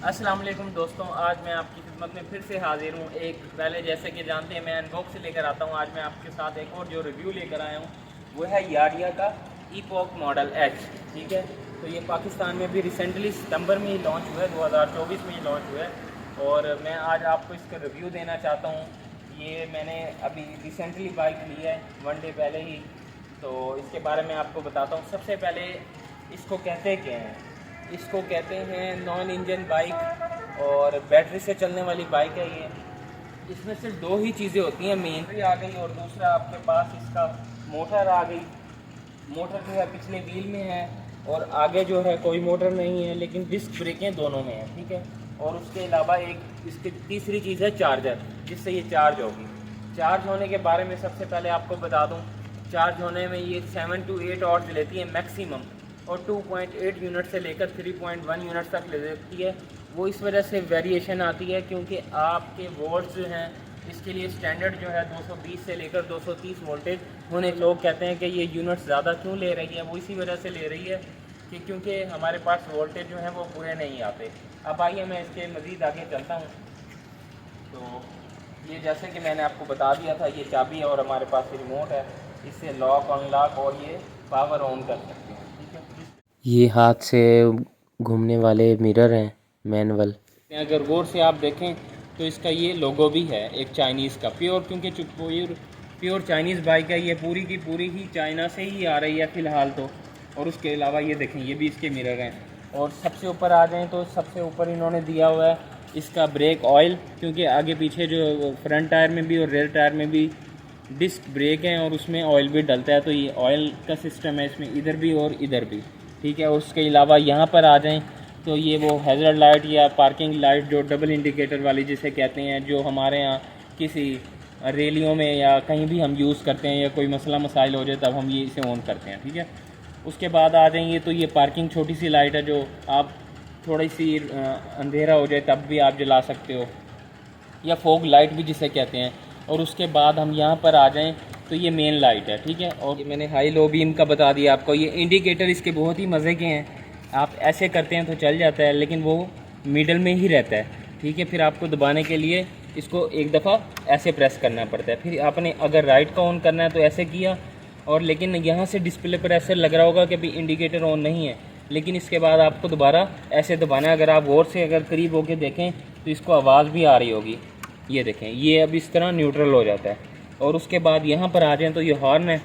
अस्सलाम वालेकुम दोस्तों, आज मैं आपकी खिदमत में फिर से हाजिर हूँ। एक पहले जैसे कि जानते हैं मैं अनबॉक्स से लेकर आता हूँ, आज मैं आपके साथ एक और जो रिव्यू लेकर आया हूँ वो है याडिया का ईपॉक मॉडल एच। ठीक है, तो ये पाकिस्तान में भी रिसेंटली सितंबर में ही लॉन्च हुआ है, 2024 में ही लॉन्च हुआ है और मैं आज आपको इसका रिव्यू देना चाहता हूँ। ये मैंने अभी रिसेंटली बाइक ली है, 1 डे पहले ही, तो इसके बारे में आपको बताता हूँ। सबसे पहले इसको कहते क्या हैं, इसको कहते हैं नॉन इंजन बाइक और बैटरी से चलने वाली बाइक है ये। इसमें सिर्फ 2 ही चीज़ें होती हैं, मेन भी आ गई और दूसरा आपके पास इसका मोटर आ गई। मोटर जो है पिछले व्हील में है और आगे जो है कोई मोटर नहीं है, लेकिन डिस्क ब्रेकें दोनों में है। ठीक है, और उसके अलावा एक इसकी तीसरी चीज़ है चार्जर, जिससे ये चार्ज होगी। चार्ज होने के बारे में सबसे पहले आपको बता दूँ, चार्ज होने में ये 7 to 8 आवर्स लेती है मैक्सिमम और 2.8 यूनिट से लेकर 3.1 यूनिट तक ले लेती है। वो इस वजह से वेरिएशन आती है क्योंकि आपके वोल्ट्स जो हैं इसके लिए स्टैंडर्ड जो है 220 से लेकर 230 वोल्टेज होने। लोग कहते हैं कि ये यूनिट ज़्यादा क्यों ले रही है, वो इसी वजह से ले रही है कि क्योंकि हमारे पास वोल्टेज जो है वो पूरे नहीं आते। अब आइए मैं इसके मज़ीद आगे चलता हूँ। तो ये जैसे कि मैंने आपको बता दिया था, ये चाबी है और हमारे पास रिमोट है, इससे लॉक अनलॉक और ये पावर ऑन कर सकते हैं। ठीक है, ये हाथ से घूमने वाले मिरर हैं मैनुअल। अगर गौर से आप देखें तो इसका ये लोगो भी है एक चाइनीज़ का, प्योर, क्योंकि प्योर चाइनीज़ बाइक है ये, पूरी की पूरी ही चाइना से ही आ रही है फ़िलहाल तो। और उसके अलावा ये देखें, ये भी इसके मिरर हैं। और सबसे ऊपर आ जाएं तो सबसे ऊपर इन्होंने दिया हुआ है इसका ब्रेक ऑयल, क्योंकि आगे पीछे जो फ्रंट टायर में भी और रेयर टायर में भी डिस्क ब्रेक हैं और उसमें ऑयल भी डलता है, तो ये ऑयल का सिस्टम है इसमें, इधर भी और इधर भी। ठीक है, उसके अलावा यहाँ पर आ जाएं तो ये वो हैज़र्ड लाइट या पार्किंग लाइट जो डबल इंडिकेटर वाली जिसे कहते हैं, जो हमारे यहाँ किसी रैलियों में या कहीं भी हम यूज़ करते हैं या कोई मसला मसाइल हो जाए तब हम ये इसे ऑन करते हैं। ठीक है, उसके बाद आ जाएंगे तो ये पार्किंग छोटी सी लाइट है जो आप थोड़ी सी अंधेरा हो जाए तब भी आप जला सकते हो, या फॉग लाइट भी जिसे कहते हैं। और उसके बाद हम यहाँ पर आ जाएं तो ये मेन लाइट है। ठीक है, और ये मैंने हाई लो बीम का बता दिया आपको। ये इंडिकेटर इसके बहुत ही मज़े के हैं, आप ऐसे करते हैं तो चल जाता है लेकिन वो मिडल में ही रहता है। ठीक है, फिर आपको दबाने के लिए इसको एक दफ़ा ऐसे प्रेस करना पड़ता है, फिर आपने अगर राइट का ऑन करना है तो ऐसे किया, और लेकिन यहाँ से डिस्प्ले पर ऐसे लग रहा होगा कि भाई इंडिकेटर ऑन नहीं है, लेकिन इसके बाद आपको दोबारा ऐसे दबाना है। अगर आप गौर से अगर करीब होकर देखें तो इसको आवाज़ भी आ रही होगी, ये देखें, ये अब इस तरह न्यूट्रल हो जाता है। और उसके बाद यहाँ पर आ जाएँ तो ये हॉर्न है।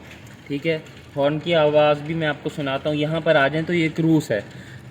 ठीक है, हॉर्न की आवाज़ भी मैं आपको सुनाता हूँ। यहाँ पर आ जाएँ तो ये क्रूज़ है,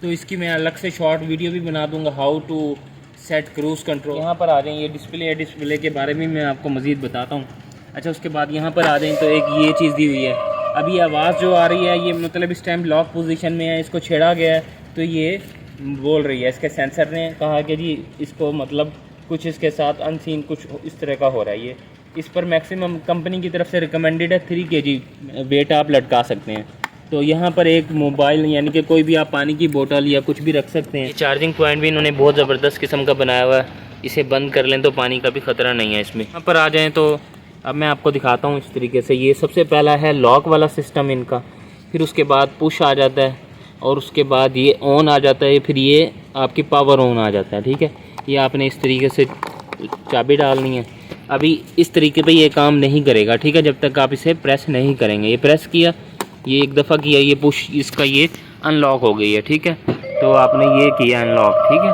तो इसकी मैं अलग से शॉर्ट वीडियो भी बना दूँगा, how to set cruise control. यहाँ पर आ जाएँ, ये डिस्प्ले है, डिस्प्ले के बारे में मैं आपको मज़ीद बताता हूँ। अच्छा, उसके बाद यहाँ पर आ जाएँ तो एक ये चीज़ दी हुई है। अभी आवाज़ जो आ रही है ये मतलब इस टाइम लॉक पोजीशन में है, इसको छेड़ा गया है तो ये बोल रही है। इसके सेंसर ने कहा कि जी इसको मतलब कुछ इसके साथ अनसीन कुछ इस तरह का हो रहा है। ये इस पर मैक्सिमम कंपनी की तरफ से रिकमेंडेड है 3 kg वेट आप लटका सकते हैं। तो यहाँ पर एक मोबाइल यानी कि कोई भी आप पानी की बोतल या कुछ भी रख सकते हैं। चार्जिंग पॉइंट भी इन्होंने बहुत ज़बरदस्त किस्म का बनाया हुआ है, इसे बंद कर लें तो पानी का भी ख़तरा नहीं है इसमें। यहाँ पर आ जाएँ तो अब मैं आपको दिखाता हूँ इस तरीके से। ये सबसे पहला है लॉक वाला सिस्टम इनका, फिर उसके बाद पुश आ जाता है और उसके बाद ये ऑन आ जाता है, फिर ये आपकी पावर ऑन आ जाता है। ठीक है, ये आपने इस तरीके से चाबी डालनी है। अभी इस तरीके पे ये काम नहीं करेगा, ठीक है, जब तक आप इसे प्रेस नहीं करेंगे। ये प्रेस किया, ये एक दफ़ा किया, ये पुश, इसका ये अनलॉक हो गई है। ठीक है, तो आपने ये किया अनलॉक। ठीक है,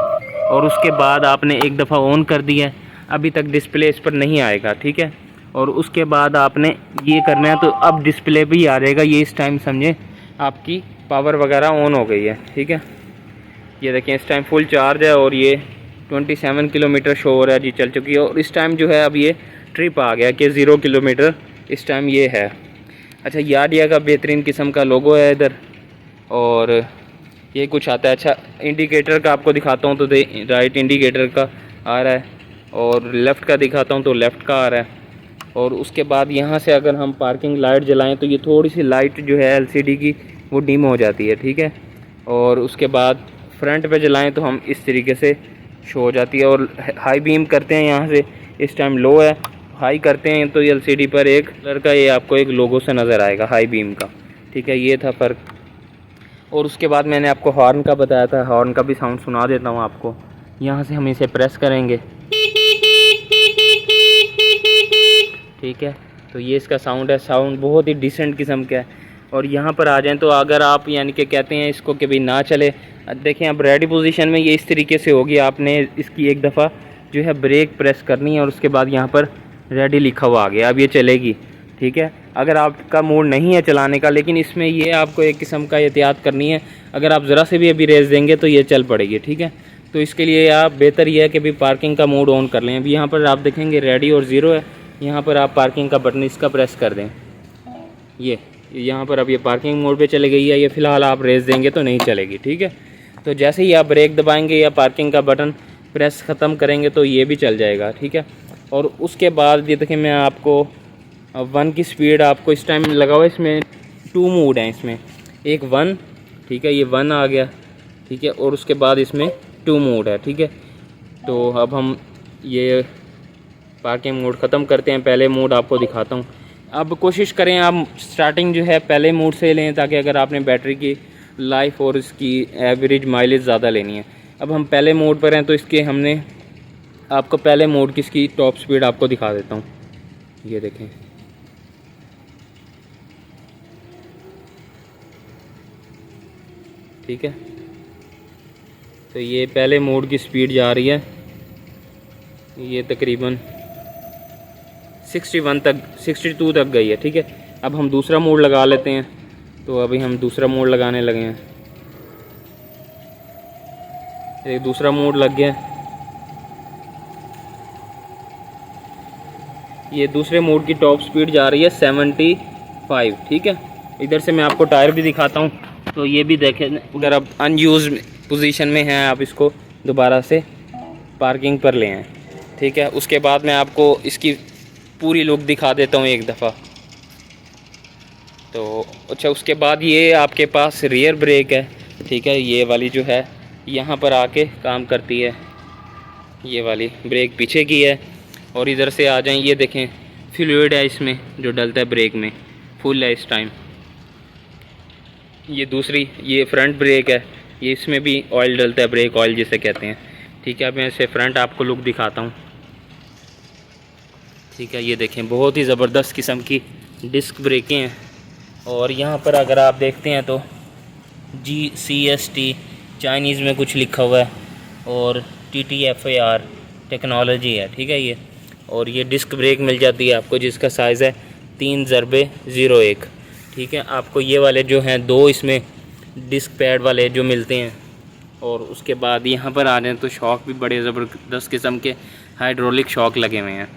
और उसके बाद आपने एक दफ़ा ऑन कर दिया, अभी तक डिस्प्ले इस पर नहीं आएगा। ठीक है, और उसके बाद आपने ये करना है तो अब डिस्प्ले भी आ जाएगा। ये इस टाइम समझे आपकी पावर वगैरह ऑन हो गई है। ठीक है, ये देखें इस टाइम फुल चार्ज है और ये 27 किलोमीटर शो हो रहा है जी, चल चुकी है। और इस टाइम जो है अब ये ट्रिप आ गया कि 0 किलोमीटर इस टाइम ये है। अच्छा, याडिया का बेहतरीन किस्म का लोगो है इधर और ये कुछ आता है। अच्छा, इंडिकेटर का आपको दिखाता हूँ तो राइट इंडिकेटर का आ रहा है और लेफ़्ट का दिखाता हूँ तो लेफ़्ट का आ रहा है। और उसके बाद यहाँ से अगर हम पार्किंग लाइट जलाएं तो ये थोड़ी सी लाइट जो है LCD की वो डिम हो जाती है। ठीक है, और उसके बाद फ्रंट पे जलाएं तो हम इस तरीके से शो हो जाती है। और हाई बीम करते हैं यहाँ से, इस टाइम लो है, हाई करते हैं तो LCD पर एक कलर का ये आपको एक लोगो से नज़र आएगा हाई बीम का। ठीक है, ये था फ़र्क। और उसके बाद मैंने आपको हॉर्न का बताया था, हॉर्न का भी साउंड सुना देता हूँ आपको। यहाँ से हम इसे प्रेस करेंगे, ठीक है। तो ये इसका साउंड है, साउंड बहुत ही डिसेंट किस्म का है। और यहाँ पर आ जाएं तो अगर आप यानी कि कहते हैं इसको कि भाई ना चले, देखें अब रेडी पोजीशन में ये इस तरीके से होगी। आपने इसकी एक दफ़ा जो है ब्रेक प्रेस करनी है और उसके बाद यहाँ पर रेडी लिखा हुआ आ गया, अब ये चलेगी, ठीक है। अगर आपका मूड नहीं है चलाने का, लेकिन इसमें ये आपको एक किस्म का एहतियात करनी है, अगर आप ज़रा से भी अभी रेस देंगे तो ये चल पड़ेगी, ठीक है। तो इसके लिए आप बेहतर ये है कि भाई पार्किंग का मोड ऑन कर लें। अभी यहाँ पर आप देखेंगे रेडी और ज़ीरो है, यहाँ पर आप पार्किंग का बटन इसका प्रेस कर दें, ये यहाँ पर अब ये पार्किंग मोड पे चली गई है। ये फ़िलहाल आप रेस देंगे तो नहीं चलेगी, ठीक है। तो जैसे ही आप ब्रेक दबाएंगे या पार्किंग का बटन प्रेस ख़त्म करेंगे तो ये भी चल जाएगा, ठीक है। और उसके बाद ये देखें, मैं आपको 1 की स्पीड आपको इस टाइम लगा हुआ है। इसमें 2 मोड हैं, इसमें एक 1, ठीक है, ये 1 आ गया, ठीक है। और उसके बाद इसमें 2 मोड है, ठीक है। तो अब हम ये पार्किंग मोड ख़त्म करते हैं, पहले मोड आपको दिखाता हूँ। अब कोशिश करें आप स्टार्टिंग जो है पहले मोड से लें, ताकि अगर आपने बैटरी की लाइफ और इसकी एवरेज माइलेज ज़्यादा लेनी है। अब हम पहले मोड पर हैं तो इसके हमने आपको पहले मोड की इसकी टॉप स्पीड आपको दिखा देता हूँ, ये देखें, ठीक है। तो ये पहले मोड की स्पीड जा रही है, ये तकरीबन 61 तक 62 तक गई है, ठीक है। अब हम दूसरा मोड लगा लेते हैं। तो अभी हम दूसरा मोड लगाने लगे हैं, एक दूसरा मोड लग गया। ये दूसरे मोड की टॉप स्पीड जा रही है 75, ठीक है। इधर से मैं आपको टायर भी दिखाता हूँ। तो ये भी देखें, अगर आप अनयूज पोजीशन में हैं, आप इसको दोबारा से पार्किंग पर ले आएँ, ठीक है। उसके बाद मैं आपको इसकी पूरी लुक दिखा देता हूँ एक दफ़ा। तो अच्छा, उसके बाद ये आपके पास रियर ब्रेक है, ठीक है। ये वाली जो है यहाँ पर आके काम करती है, ये वाली ब्रेक पीछे की है। और इधर से आ जाएं, ये देखें फ्लूइड है इसमें जो डलता है ब्रेक में, फुल है इस टाइम। ये दूसरी ये फ्रंट ब्रेक है, ये इसमें भी ऑयल डलता है, ब्रेक ऑयल जिसे कहते हैं, ठीक है। अब मैं इसे फ्रंट आपको लुक दिखाता हूँ, ठीक है। ये देखें बहुत ही ज़बरदस्त किस्म की डिस्क ब्रेकें हैं। और यहाँ पर अगर आप देखते हैं तो GCST चाइनीज़ में कुछ लिखा हुआ है और TTFAR टेक्नोलॉजी है, ठीक है ये। और ये डिस्क ब्रेक मिल जाती है आपको, जिसका साइज़ है 3/01, ठीक है। आपको ये वाले जो हैं 2 इसमें डिस्क पैड वाले जो मिलते हैं। और उसके बाद यहाँ पर आ जाएँ तो शॉक भी बड़े ज़बरदस्त किस्म के हाइड्रोलिक शॉक लगे हुए हैं।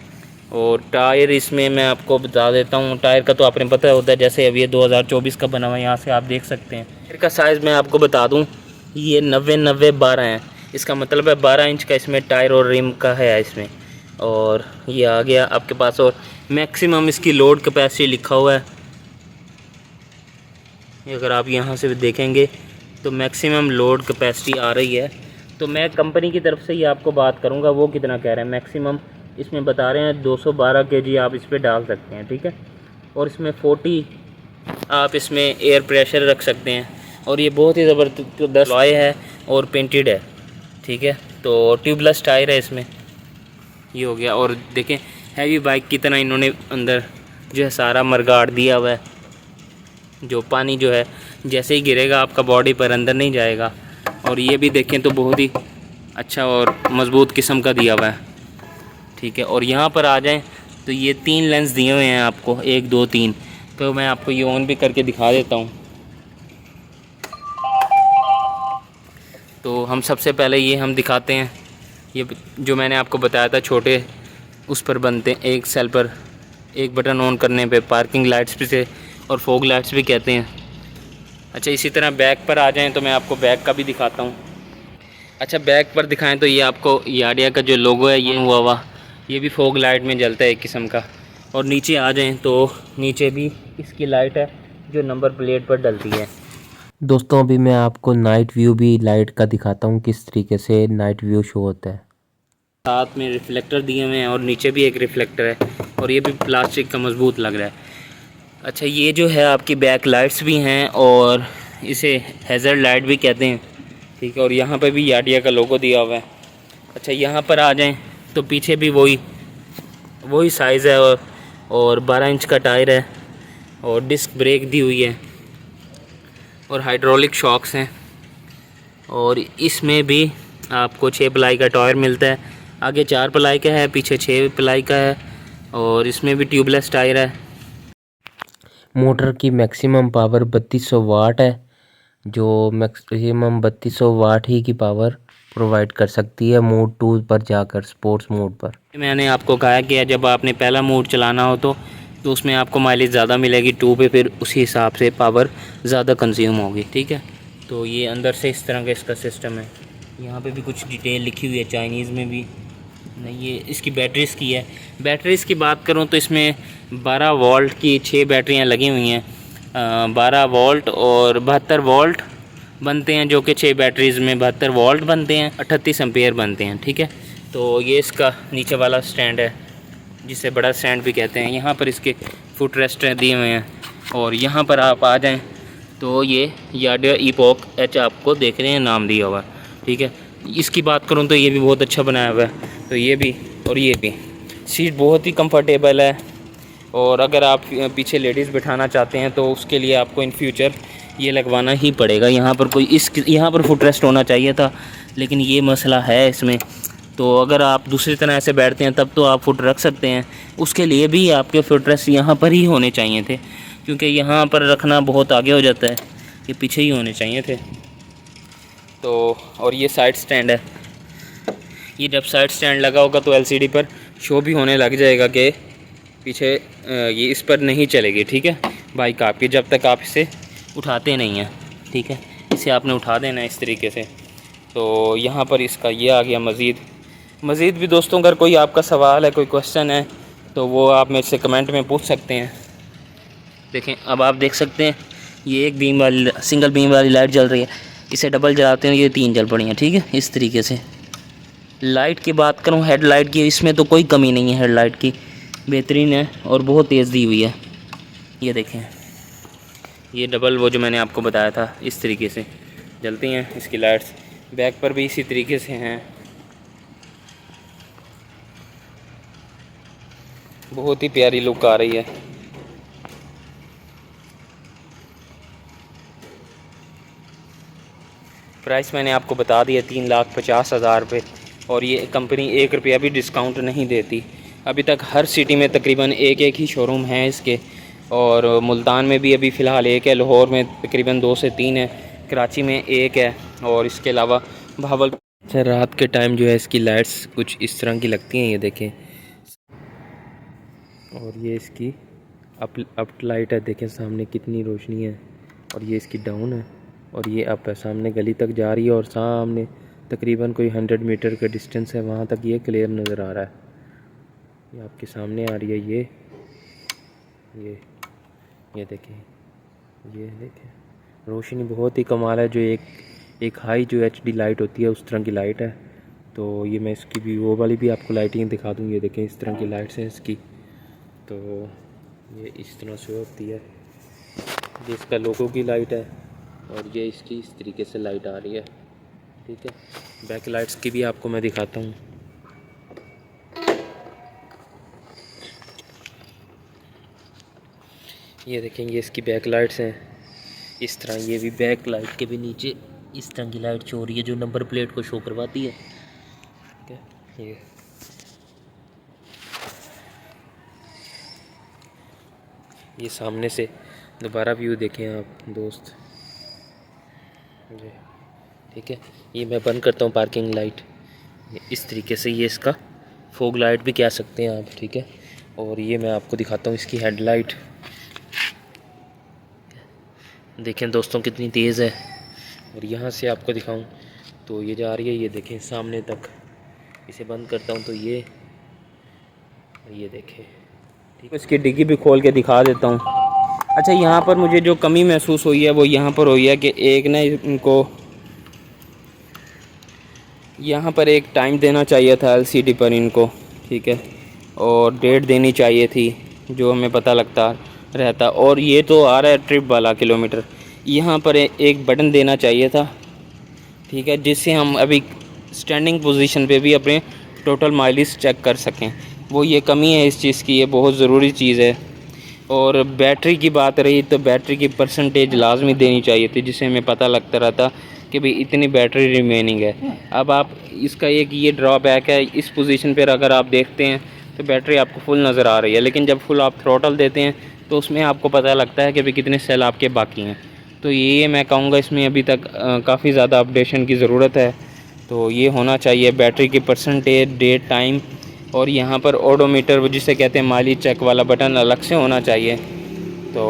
और टायर इसमें मैं आपको बता देता हूँ, टायर का तो आपने पता होता है, जैसे अभी ये 2024 का बना हुआ है, यहाँ से आप देख सकते हैं। टायर का साइज़ मैं आपको बता दूँ, ये 90-90-12 है, इसका मतलब है 12 इंच का इसमें टायर और रिम का है इसमें। और ये आ गया आपके पास। और मैक्सिमम इसकी लोड कैपेसिटी लिखा हुआ है, अगर आप यहाँ से देखेंगे तो मैक्सिमम लोड कैपेसिटी आ रही है। तो मैं कंपनी की तरफ से ही आपको बात करूँगा वो कितना कह रहे हैं। मैक्सिमम इसमें बता रहे हैं 212 kg आप इस पर डाल सकते हैं, ठीक है। और इसमें 40 आप इसमें एयर प्रेशर रख सकते हैं। और ये बहुत ही ज़बरदस्त लॉय है और पेंटेड है, ठीक है। तो ट्यूबलेस टायर है इसमें, ये हो गया। और देखें हैवी बाइक की तरह इन्होंने अंदर जो है सारा मरगाड़ दिया हुआ है, जो पानी जो है जैसे ही गिरेगा आपका बॉडी पर अंदर नहीं जाएगा। और ये भी देखें तो बहुत ही अच्छा और मज़बूत किस्म का दिया हुआ है, ठीक है। और यहाँ पर आ जाएं तो ये 3 लेंस दिए हुए हैं आपको, 1 2 3। तो मैं आपको ये ऑन भी करके दिखा देता हूँ। तो हम सबसे पहले ये हम दिखाते हैं, ये जो मैंने आपको बताया था छोटे उस पर बनते हैं, एक सेल पर एक बटन ऑन करने पे पार्किंग लाइट्स भी से और फॉग लाइट्स भी कहते हैं। अच्छा, इसी तरह बैक पर आ जाएं तो मैं आपको बैक का भी दिखाता हूँ। अच्छा, बैक पर दिखाएं तो ये आपको याडिया का जो लोगो है ये हुआ ये भी फॉग लाइट में जलता है एक किस्म का। और नीचे आ जाएं तो नीचे भी इसकी लाइट है जो नंबर प्लेट पर डलती है। दोस्तों अभी मैं आपको नाइट व्यू भी लाइट का दिखाता हूँ, किस तरीके से नाइट व्यू शो होता है। साथ में रिफ्लेक्टर दिए हुए हैं और नीचे भी एक रिफ्लेक्टर है और ये भी प्लास्टिक का मजबूत लग रहा है। अच्छा, ये जो है आपकी बैक लाइट्स भी हैं और इसे हैज़र्ड लाइट भी कहते हैं, ठीक है। और यहाँ पे भी याडिया का लोगो दिया हुआ है। अच्छा यहाँ पर आ जाएं तो पीछे भी वही साइज़ है और 12 इंच का टायर है और डिस्क ब्रेक दी हुई है और हाइड्रोलिक शॉक्स हैं। और इसमें भी आपको 6 प्लाई का टायर मिलता है, आगे 4 प्लाई का है, पीछे 6 प्लाई का है और इसमें भी ट्यूबलेस टायर है। मोटर की मैक्सिमम पावर 3200 वाट है, जो मैक्सिमम 3200 वाट ही की पावर प्रोवाइड कर सकती है मोड 2 पर जाकर, स्पोर्ट्स मोड पर। मैंने आपको कहा कि जब आपने पहला मोड चलाना हो तो उसमें आपको माइलेज ज़्यादा मिलेगी, 2 पे फिर उसी हिसाब से पावर ज़्यादा कंज्यूम होगी, ठीक है। तो ये अंदर से इस तरह का इसका सिस्टम है। यहाँ पे भी कुछ डिटेल लिखी हुई है चाइनीज़ में भी। नहीं, ये इसकी बैटरीज़ की है। बैटरीज़ की बात करूँ तो इसमें 12 वोल्ट की 6 बैटरियाँ लगी हुई हैं। 12 वोल्ट और 72 वोल्ट बनते हैं, जो कि 6 बैटरीज़ में 72 वोल्ट बनते हैं, 38 एम्पेयर बनते हैं, ठीक है। तो ये इसका नीचे वाला स्टैंड है, जिसे बड़ा स्टैंड भी कहते हैं। यहाँ पर इसके फुट रेस्ट दिए हुए हैं और यहाँ पर आप आ जाएं तो ये यार्डियर ईपॉक एच आपको देख रहे हैं नाम दिया हुआ, ठीक है। इसकी बात करूँ तो ये भी बहुत अच्छा बनाया हुआ है, तो ये भी और ये भी। सीट बहुत ही कंफर्टेबल है और अगर आप पीछे लेडीज़ बिठाना चाहते हैं तो उसके लिए आपको इन फ्यूचर ये लगवाना ही पड़ेगा। यहाँ पर यहाँ पर फुट रेस्ट होना चाहिए था, लेकिन ये मसला है इसमें। तो अगर आप दूसरी तरह से बैठते हैं तब तो आप फुट रख सकते हैं, उसके लिए भी आपके फुट रेस्ट यहाँ पर ही होने चाहिए थे, क्योंकि यहाँ पर रखना बहुत आगे हो जाता है, ये पीछे ही होने चाहिए थे। तो और ये साइड स्टैंड है, ये जब साइड स्टैंड लगा होगा तो एलसीडी पर शो भी होने लग जाएगा कि पीछे ये इस पर नहीं चलेगी, ठीक है बाइक आपकी, जब तक आप इसे उठाते नहीं हैं, ठीक है। इसे आपने उठा देना इस तरीके से। तो यहाँ पर इसका ये आ गया। मज़ीद भी दोस्तों अगर कोई आपका सवाल है, कोई क्वेश्चन है तो वो आप मेरे से कमेंट में पूछ सकते हैं। देखें अब आप देख सकते हैं ये एक बीम वाली सिंगल बीम वाली लाइट जल रही है, इसे डबल जलाते हैं ये 3 जल पड़ी हैं, ठीक है। इस तरीके से लाइट की बात करूँ, हेडलाइट की, इसमें तो कोई कमी नहीं है, हेडलाइट की बेहतरीन है और बहुत तेज़ दी हुई है। ये देखें ये डबल वो जो मैंने आपको बताया था इस तरीके से जलती हैं इसकी लाइट्स। बैक पर भी इसी तरीके से हैं, बहुत ही प्यारी लुक आ रही है। प्राइस मैंने आपको बता दिया 3,50,000 रुपये, और ये कंपनी 1 रुपया भी डिस्काउंट नहीं देती। अभी तक हर सिटी में तकरीबन एक ही शोरूम है इसके, और मुल्तान में भी अभी फ़िलहाल एक है, लाहौर में तकरीबन 2 से 3 है, कराची में 1 है, और इसके अलावा भावल। अच्छा, रात के टाइम जो है इसकी लाइट्स कुछ इस तरह की लगती हैं, ये देखें। और ये इसकी अप लाइट है, देखें सामने कितनी रोशनी है। और ये इसकी डाउन है और ये अप है, सामने गली तक जा रही है और सामने तकरीबन कोई 100 मीटर का डिस्टेंस है, वहाँ तक ये क्लियर नज़र आ रहा है। ये आपके सामने आ रही है, ये देखें, ये देखें रोशनी बहुत ही कमाल है। जो एक हाई जो HD लाइट होती है उस तरह की लाइट है। तो ये मैं इसकी भी वो वाली भी आपको लाइटिंग दिखा दूँ। ये देखें इस तरह की लाइट्स हैं इसकी, तो ये इस तरह से होती है। ये इसका लोगो की लाइट है और ये इसकी इस तरीके से लाइट आ रही है, ठीक है। बैक लाइट्स की भी आपको मैं दिखाता हूँ। ये देखें ये इसकी बैक लाइट्स हैं इस तरह। ये भी बैक लाइट के भी नीचे इस तरह की लाइट शो हो रही है जो नंबर प्लेट को शो करवाती है, ठीक है। ये सामने से दोबारा व्यू देखें आप दोस्त, ठीक है। ये मैं बंद करता हूँ पार्किंग लाइट, इस तरीके से ये इसका फॉग लाइट भी कह सकते हैं आप, ठीक है। और ये मैं आपको दिखाता हूँ इसकी हेडलाइट, देखें दोस्तों कितनी तेज़ है। और यहाँ से आपको दिखाऊं तो ये जा रही है, ये देखें सामने तक। इसे बंद करता हूँ तो ये देखें, ठीक है। इसकी डिग्गी भी खोल के दिखा देता हूँ। अच्छा, यहाँ पर मुझे जो कमी महसूस हुई है वो यहाँ पर हुई है कि एक ना इनको यहाँ पर एक टाइम देना चाहिए था LCD पर इनको, ठीक है, और डेट देनी चाहिए थी जो हमें पता लगता रहता। और ये तो आ रहा है ट्रिप वाला किलोमीटर, यहाँ पर एक बटन देना चाहिए था, ठीक है, जिससे हम अभी स्टैंडिंग पोजीशन पे भी अपने टोटल माइलेज चेक कर सकें। वो ये कमी है इस चीज़ की, ये बहुत ज़रूरी चीज़ है। और बैटरी की बात रही तो बैटरी की परसेंटेज लाजमी देनी चाहिए थी, जिससे हमें पता लगता रहता कि भाई इतनी बैटरी रिमेनिंग है। अब आप इसका एक ये ड्रॉबैक है, इस पोजीशन पर अगर आप देखते हैं तो बैटरी आपको फुल नज़र आ रही है, लेकिन जब फुल आप थ्रोटल देते हैं तो उसमें आपको पता लगता है कि भाई कितने सेल आपके बाकी हैं। तो ये मैं कहूँगा इसमें अभी तक काफ़ी ज़्यादा अपडेशन की ज़रूरत है। तो ये होना चाहिए बैटरी की परसेंटेज, डेट, टाइम, और यहाँ पर ओडोमीटर जिसे कहते हैं माइलेज चेक वाला बटन अलग से होना चाहिए। तो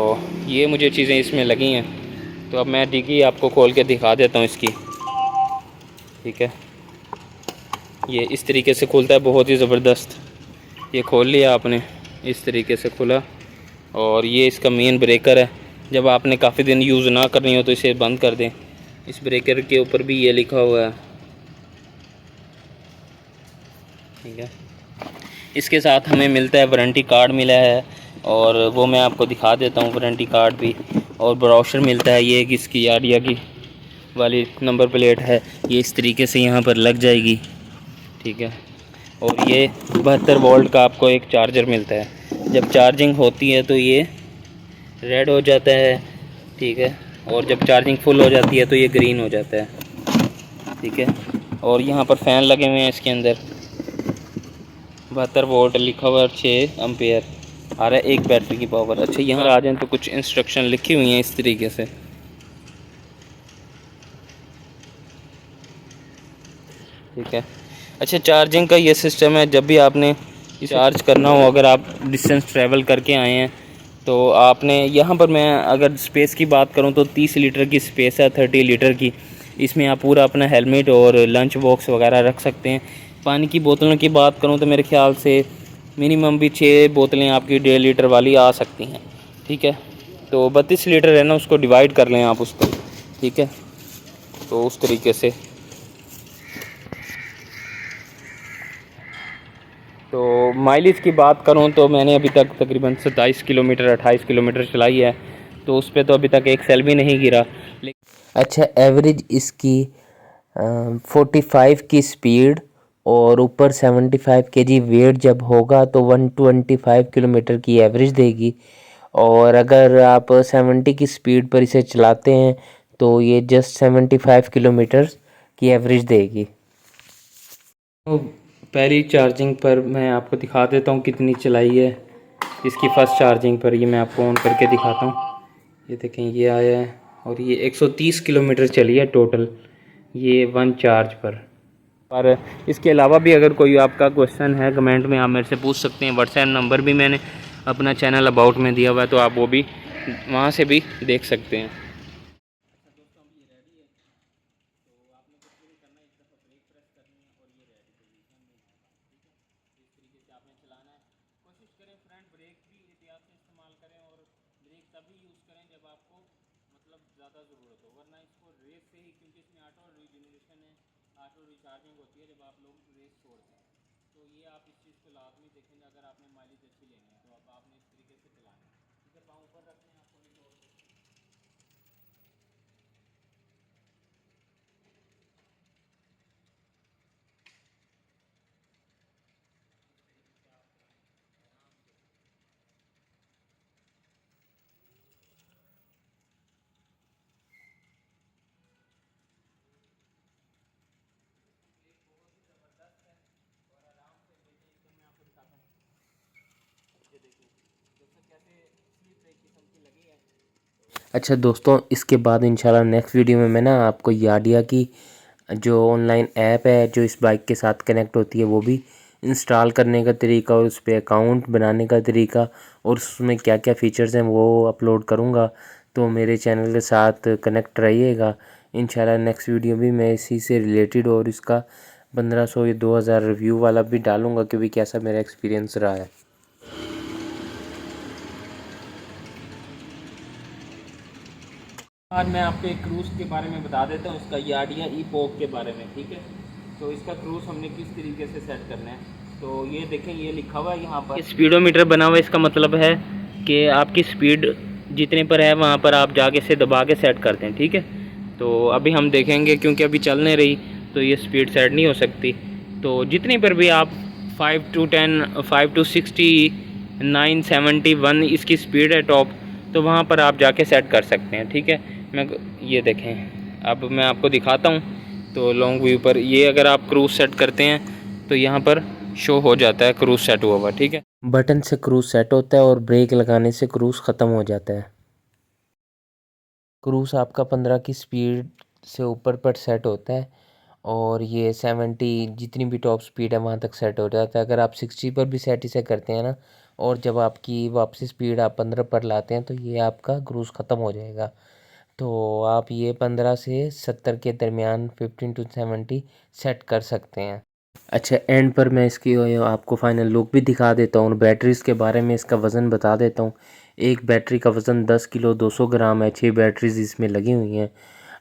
ये मुझे चीज़ें इसमें लगी हैं। तो अब मैं डिग्गी आपको खोल के दिखा देता हूँ इसकी। ठीक है, ये इस तरीके से खुलता है, बहुत ही ज़बरदस्त। ये खोल लिया आपने, इस तरीके से खुला। और ये इसका मेन ब्रेकर है, जब आपने काफ़ी दिन यूज़ ना करनी हो तो इसे बंद कर दें। इस ब्रेकर के ऊपर भी ये लिखा हुआ है। ठीक है, इसके साथ हमें मिलता है वारंटी कार्ड मिला है, और वो मैं आपको दिखा देता हूँ वारंटी कार्ड भी। और ब्रोशर मिलता है, ये इसकी आइडिया की वाली नंबर प्लेट है, ये इस तरीके से यहाँ पर लग जाएगी। ठीक है, और ये 72 वोल्ट का आपको एक चार्जर मिलता है। जब चार्जिंग होती है तो ये रेड हो जाता है। ठीक है, और जब चार्जिंग फुल हो जाती है तो ये ग्रीन हो जाता है। ठीक है, और यहाँ पर फ़ैन लगे हुए हैं इसके अंदर, 72 वोल्ट लिखा हुआ है, 6 एम्पेयर आ रहा है, एक बैटरी की पावर। अच्छा, यहाँ आ जाएँ तो कुछ इंस्ट्रक्शन लिखी हुई हैं इस तरीके से। ठीक है, अच्छा, चार्जिंग का ये सिस्टम है, जब भी आपने चार्ज करना हो, अगर आप डिस्टेंस ट्रैवल करके आए हैं तो आपने यहाँ पर, मैं अगर स्पेस की बात करूँ तो 30 लीटर की स्पेस है, 30 लीटर की। इसमें आप पूरा अपना हेलमेट और लंच बॉक्स वगैरह रख सकते हैं। पानी की बोतलों की बात करूँ तो मेरे ख्याल से मिनिमम भी 6 बोतलें आपकी 1.5 लीटर वाली आ सकती हैं। ठीक है, तो 32 लीटर है ना, उसको डिवाइड कर लें आप उसको। ठीक है, तो उस तरीके से। तो माइलेज की बात करूं तो मैंने अभी तक तकरीबन 27 किलोमीटर 28 किलोमीटर चलाई है, तो उस पर तो अभी तक एक सेल भी नहीं गिरा। अच्छा, एवरेज इसकी 45 की स्पीड और ऊपर 75 केजी वेट जब होगा तो 125 किलोमीटर की एवरेज देगी। और अगर आप 70 की स्पीड पर इसे चलाते हैं तो ये जस्ट 75 किलोमीटर की एवरेज देगी। तो पहली चार्जिंग पर मैं आपको दिखा देता हूँ कितनी चलाई है। इसकी फ़र्स्ट चार्जिंग पर ये मैं आपको ऑन करके दिखाता हूँ। ये देखें, ये आया है, और ये 130 किलोमीटर चली है टोटल, ये 1 चार्ज पर इसके अलावा भी अगर कोई आपका क्वेश्चन है कमेंट में आप मेरे से पूछ सकते हैं। व्हाट्सएप नंबर भी मैंने अपना चैनल अबाउट में दिया हुआ है, तो आप वो भी वहाँ से भी देख सकते हैं। ज़्यादा ज़रूरत हो, वरना इसको रेस से ही, क्योंकि इसमें ऑटो रीजनरेशन है, ऑटो रिचार्जिंग होती है जब आप लोग रेस छोड़ते हैं। तो ये आप इस चीज़ को लाजमी देखेंगे, अगर आपने माइलेज अच्छी लेनी है तो अब आपने इस तरीके से चलाना है। ठीक है, पाँव ऊपर रखने हैं आपको नहीं तोड़ सकते। अच्छा दोस्तों, इसके बाद इंशाल्लाह नेक्स्ट वीडियो में मैं ना आपको याडिया की जो ऑनलाइन ऐप है जो इस बाइक के साथ कनेक्ट होती है वो भी इंस्टॉल करने का तरीका और उस पर अकाउंट बनाने का तरीका और उसमें क्या क्या फ़ीचर्स हैं वो अपलोड करूँगा। तो मेरे चैनल के साथ कनेक्ट रहिएगा। इंशाल्लाह नेक्स्ट वीडियो भी मैं इसी से रिलेटेड और इसका 1500 या 2000 रिव्यू वाला भी डालूँगा कि भाई कैसा मेरा एक्सपीरियंस रहा है। आज मैं आपको एक क्रूज़ के बारे में बता देता हूँ, इसका याडिया ई-पोक के बारे में। ठीक है, तो इसका क्रूज़ हमने किस तरीके से सेट करना है, तो ये देखें, ये लिखा हुआ है यहाँ पर स्पीडोमीटर बना हुआ है। इसका मतलब है कि आपकी स्पीड जितने पर है वहाँ पर आप जाके से दबा के सेट करते हैं। ठीक है, तो अभी हम देखेंगे, क्योंकि अभी चल नहीं रही, तो ये स्पीड सेट नहीं हो सकती। तो जितनी पर भी आप 5 to 10, 5 to 60, 971 इसकी स्पीड है टॉप, तो वहाँ पर आप जाके सेट कर सकते हैं। ठीक है, मैं ये देखें, अब मैं आपको दिखाता हूँ। तो लॉन्ग व्यू पर ये अगर आप क्रूज़ सेट करते हैं तो यहाँ पर शो हो जाता है क्रूज़ सेट हुआ हुआ। ठीक है, बटन से क्रूज़ सेट होता है और ब्रेक लगाने से क्रूज़ ख़त्म हो जाता है। क्रूज़ आपका 15 की स्पीड से ऊपर पर सेट होता है और ये 70 जितनी भी टॉप स्पीड है वहाँ तक सेट हो जाता है। अगर आप 60 पर भी सेट इसे करते हैं ना, और जब आपकी वापसी स्पीड आप 15 पर लाते हैं तो ये आपका क्रूज़ ख़त्म हो जाएगा। तो आप ये 15 से 70 के दरमियान 15 to 70 सेट कर सकते हैं। अच्छा, एंड पर मैं इसकी आपको फाइनल लुक भी दिखा देता हूँ और बैटरीज़ के बारे में इसका वज़न बता देता हूँ। एक बैटरी का वज़न 10 किलो 200 ग्राम है। 6 बैटरीज़ इसमें लगी हुई हैं,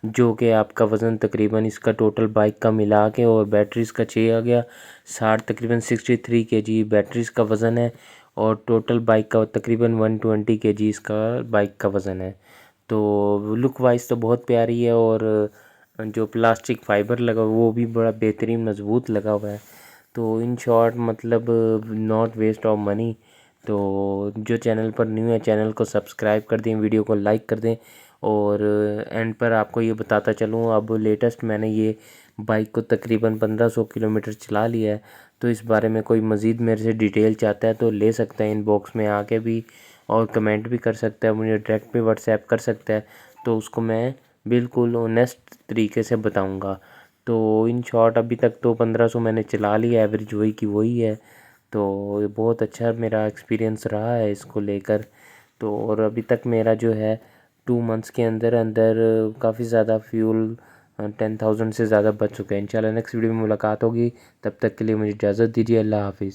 जो कि आपका वज़न तकरीबन इसका टोटल बाइक का मिला के और बैटरीज़ का 6 आ गया 60, तकरीबन 63 kg बैटरीज़ का वज़न है और टोटल बाइक का तकरीबन 120 kg इसका बाइक का वज़न है। तो लुक वाइज तो बहुत प्यारी है और जो प्लास्टिक फ़ाइबर लगा हुआ वो भी बड़ा बेहतरीन मज़बूत लगा हुआ है। तो इन शॉर्ट मतलब नॉट वेस्ट ऑफ मनी। तो जो चैनल पर न्यू है चैनल को सब्सक्राइब कर दें, वीडियो को लाइक कर दें। और एंड पर आपको ये बताता चलूँ, अब लेटेस्ट मैंने ये बाइक को तकरीबन 1500 किलोमीटर चला लिया है। तो इस बारे में कोई मज़ीद मेरे से डिटेल चाहता है तो ले सकता है इनबॉक्स में आके भी, और कमेंट भी कर सकता है, मुझे डायरेक्ट भी व्हाट्सएप कर सकता है। तो उसको मैं बिल्कुल ऑनेस्ट तरीके से बताऊंगा। तो इन शॉर्ट अभी तक तो 1500 मैंने चला लिया, एवरेज वही की वही है। तो ये बहुत अच्छा मेरा एक्सपीरियंस रहा है इसको लेकर। तो और अभी तक मेरा जो है 2 मंथ्स के अंदर अंदर काफ़ी ज़्यादा फ्यूल 10,000 से ज़्यादा बच चुका है। इंशाल्लाह नेक्स्ट वीडियो में मुलाकात होगी, तब तक के लिए मुझे इजाज़त दीजिए। अल्लाह हाफिज़।